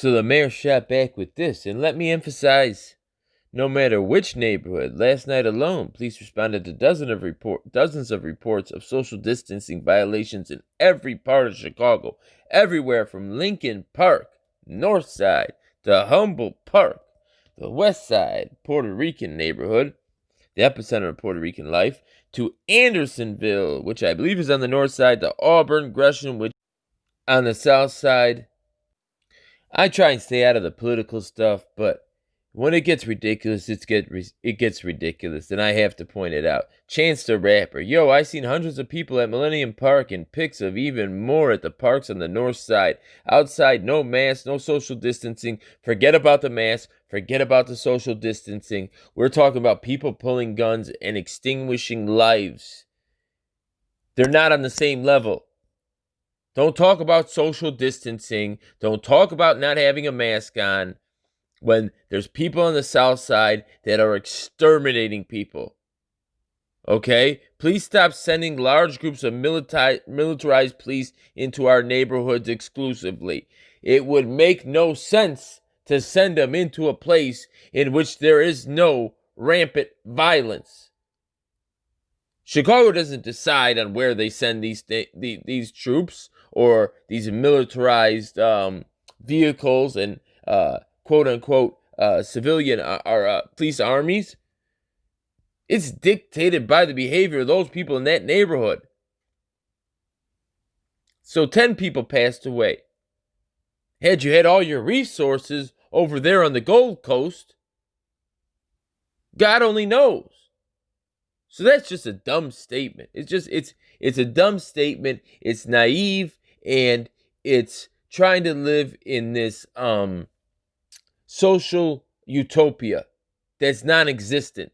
So the mayor shot back with this, and let me emphasize, no matter which neighborhood, last night alone, police responded to dozens of reports of social distancing violations in every part of Chicago, everywhere from Lincoln Park, North Side, to Humboldt Park, the West Side, Puerto Rican neighborhood, the epicenter of Puerto Rican life, to Andersonville, which I believe is on the north side, to Auburn, Gresham, which on the south side. I try and stay out of the political stuff, but when it gets ridiculous, it gets ridiculous, and I have to point it out. Chance the Rapper. Yo, I seen hundreds of people at Millennium Park and pics of even more at the parks on the north side. Outside, no mask, no social distancing. Forget about the mask. Forget about the social distancing. We're talking about people pulling guns and extinguishing lives. They're not on the same level. Don't talk about social distancing. Don't talk about not having a mask on when there's people on the south side that are exterminating people. Okay? Please stop sending large groups of militarized police into our neighborhoods exclusively. It would make no sense to send them into a place in which there is no rampant violence. Chicago doesn't decide on where they send these troops or these militarized vehicles and quote-unquote civilian or police armies. It's dictated by the behavior of those people in that neighborhood. So 10 people passed away. Had you had all your resources over there on the Gold Coast, God only knows. So that's just a dumb statement. It's a dumb statement. It's naive, and it's trying to live in this social utopia that's non-existent.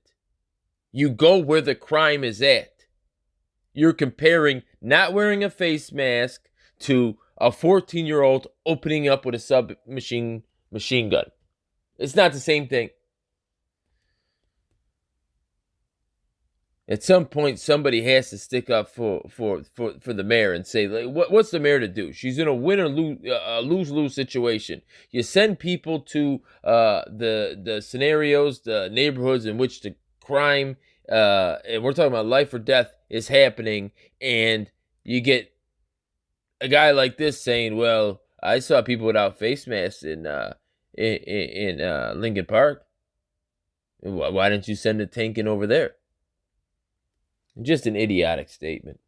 You go where the crime is at. You're comparing not wearing a face mask to a 14-year-old opening up with a submachine gun. It's not the same thing. At some point, somebody has to stick up for the mayor and say, like, what's the mayor to do? She's in a win or lose-lose situation. You send people to the scenarios, the neighborhoods in which the crime, and we're talking about life or death, is happening, and you get a guy like this saying, well, I saw people without face masks in Lincoln Park. Why didn't you send a tank in over there? Just an idiotic statement.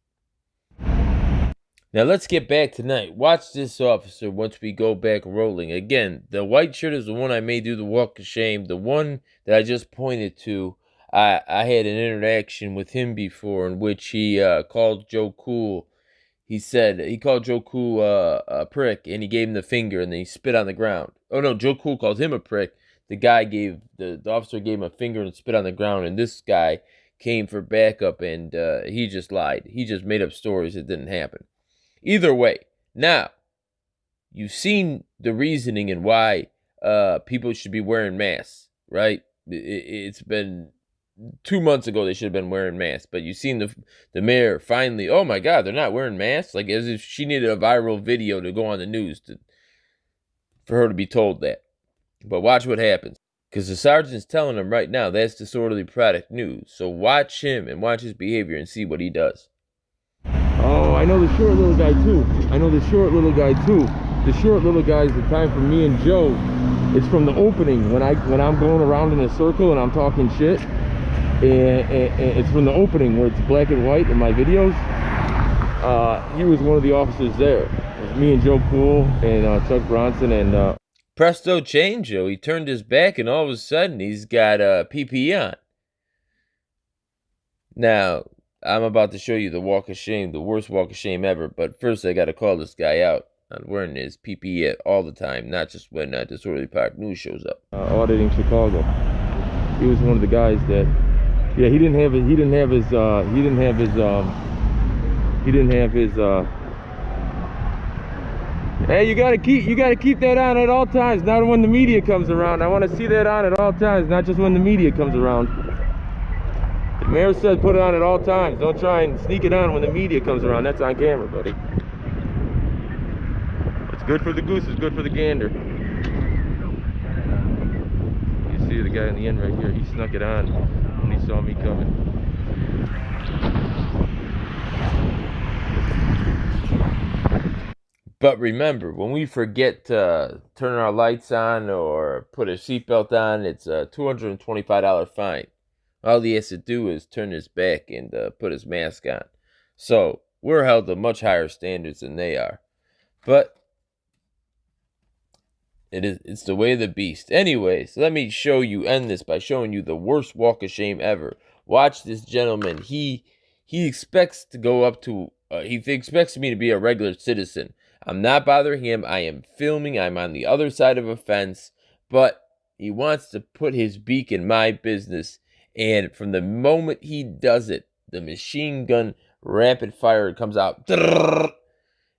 Now let's get back tonight. Watch this officer once we go back rolling. Again, the white shirt is the one I may do the walk of shame. The one that I just pointed to, I had an interaction with him before in which he called Joe Cool. He called Joe Cool a prick, and he gave him the finger, and then he spit on the ground. Oh no, Joe Cool called him a prick. The officer gave him a finger and spit on the ground, and this guy came for backup, and he just lied. He just made up stories that didn't happen. Either way, now, you've seen the reasoning and why people should be wearing masks, right? It's been 2 months ago they should have been wearing masks, but you've seen the mayor finally, oh my God, they're not wearing masks? Like as if she needed a viral video to go on the news for her to be told that. But watch what happens. Because the sergeant's telling him right now that's disorderly product news. So watch him and watch his behavior and see what he does. Oh, I know the short little guy too. The short little guy is the time for me and Joe. It's from the opening when I'm going around in a circle and I'm talking shit. And it's from the opening where it's black and white in my videos. He was one of the officers there. It was me and Joe Cool and Chuck Bronson and presto changeo, he turned his back and all of a sudden he's got a PPE on. Now, I'm about to show you the walk of shame, the worst walk of shame ever, but first I gotta call this guy out on wearing his PPE all the time, not just when Disorderly Product News shows up. Auditing Chicago. He was one of the guys that, yeah, he didn't have his hey, you gotta keep that on at all times, not when the media comes around. I want to see that on at all times, not just when the media comes around. The mayor said put it on at all times. Don't try and sneak it on when the media comes around. That's on camera, buddy. It's good for the goose, it's good for the gander. you the guy in the end right here. He snuck it on when he saw me coming. But remember, when we forget to turn our lights on or put a seatbelt on, it's a $225 fine. All he has to do is turn his back and put his mask on. So we're held to much higher standards than they are. But it's the way of the beast. Anyways, let me end this by showing you the worst walk of shame ever. Watch this gentleman. He expects to go up to he expects me to be a regular citizen. I'm not bothering him. I am filming. I'm on the other side of a fence, but he wants to put his beak in my business. And from the moment he does it, the machine gun rapid fire comes out, and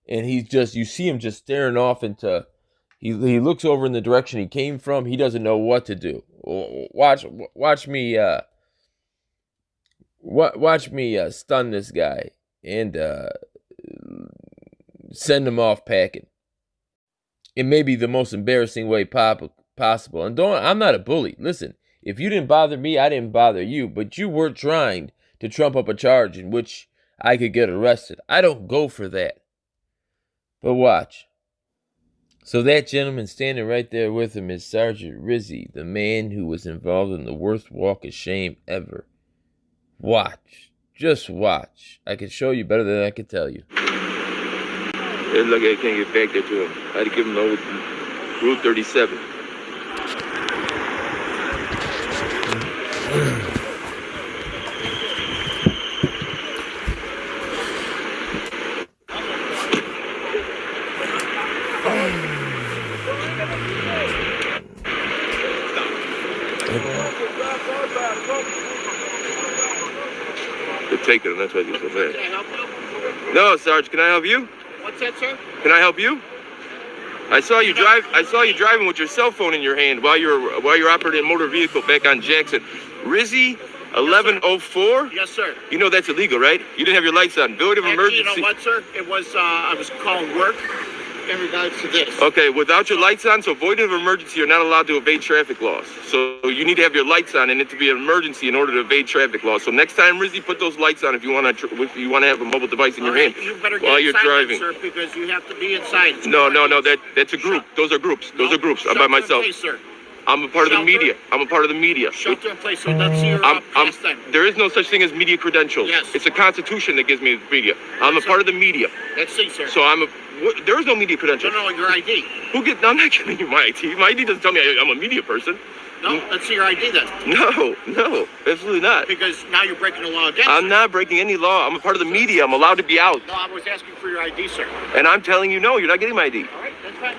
you see him just staring off into. He looks over in the direction he came from. He doesn't know what to do. Watch me stun this guy and send him off packing. It may be the most embarrassing way possible. And I'm not a bully. Listen, if you didn't bother me, I didn't bother you. But you were trying to trump up a charge in which I could get arrested. I don't go for that. But watch. So that gentleman standing right there with him is Sergeant Rizzi, the man who was involved in the worst walk of shame ever. Watch. Just watch. I can show you better than I can tell you. It looked like I can't get back there to him. I had to give him the old Rule 37. They're taking him, that's why he's so bad. Can I help you? No, Sarge, can I help you? What's that, sir? Can I help you? I saw you driving with your cell phone in your hand while you're operating a motor vehicle back on Jackson. Rizzi 1104? Yes, sir. You know that's illegal, right? You didn't have your lights on. Void of emergency. You know what, sir? It was I was calling work in regards to this. Okay, without your lights on, so void of emergency, you're not allowed to evade traffic laws. So you need to have your lights on and it to be an emergency in order to evade traffic laws. So next time, Rizzi, put those lights on if you want to have a mobile device in your hand you better get while you're inside driving. Then, sir, because you have to be inside. No, that's a group. Those are groups. Those are groups. I'm by myself. Place, sir. I'm a part of the media. I'm a part of the media. Shelter in place, so that's your pastime. There is no such thing as media credentials. Yes. It's a constitution that gives me the media. I'm a part of the media. Let's see, sir. So there is no media credentials. No, your ID. I'm not giving you my ID. My ID doesn't tell me I'm a media person. No, let's see your ID then. No, absolutely not. Because now you're breaking the law again. I'm not breaking any law. I'm a part of the media. I'm allowed to be out. No, I was asking for your ID, sir. And I'm telling you, no, you're not getting my ID. All right, that's fine.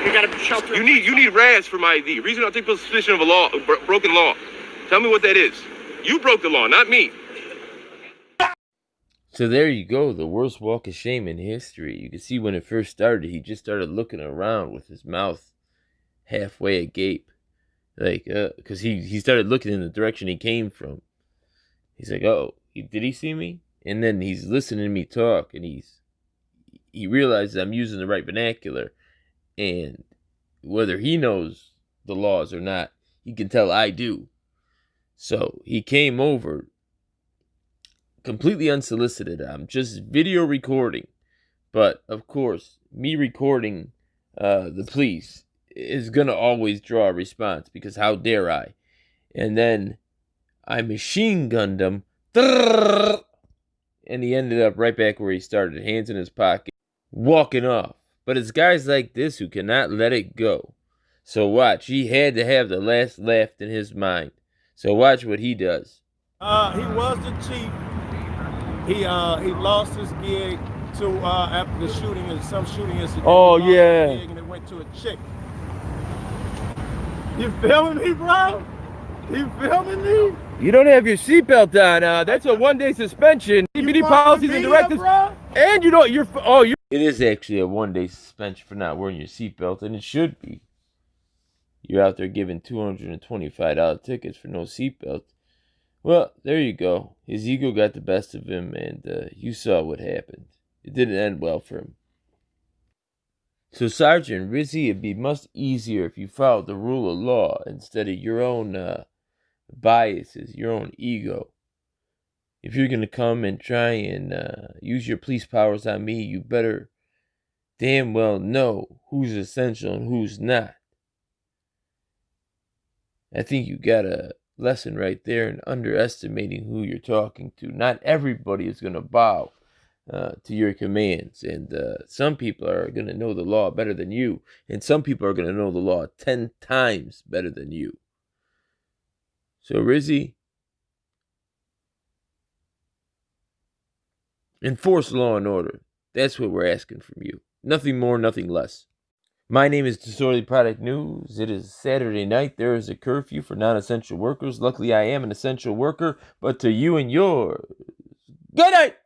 You got to shelter. You need RAS for my ID. Reason I'll take suspicion of a broken law. Tell me what that is. You broke the law, not me. So there you go, the worst walk of shame in history. You can see when it first started, he just started looking around with his mouth halfway agape. Like, because he started looking in the direction he came from. He's like, oh, did he see me? And then he's listening to me talk, and he realizes I'm using the right vernacular. And whether he knows the laws or not, he can tell I do. So he came over completely unsolicited. I'm just video recording. But, of course, me recording the police is going to always draw a response, because how dare I? And then I machine gunned him. And he ended up right back where he started, hands in his pocket, walking off. But it's guys like this who cannot let it go. So watch, he had to have the last laugh in his mind. So watch what he does. He was the chief. He lost his gig to after the shooting, some shooting incident. Oh yeah. And it went to a chick. You filming me, bro? You filming me? You don't have your seatbelt on. That's a 1-day suspension. DPD policies and directives. And you don't. It is actually a 1-day suspension for not wearing your seatbelt, and it should be. You're out there giving $225 tickets for no seatbelt. Well, there you go. His ego got the best of him, and you saw what happened. It didn't end well for him. So, Sergeant Rizzi, it'd be much easier if you followed the rule of law instead of your own biases, your own ego. If you're going to come and try and use your police powers on me, you better damn well know who's essential and who's not. I think you got a lesson right there in underestimating who you're talking to. Not everybody is going to bow to your commands, and some people are going to know the law better than you, and some people are going to know the law 10 times better than you. So, Rizzi, enforce law and order. That's what we're asking from you. Nothing more, nothing less. My name is Disorderly Product News. It is Saturday night. There is a curfew for non-essential workers. Luckily, I am an essential worker, but to you and yours, good night!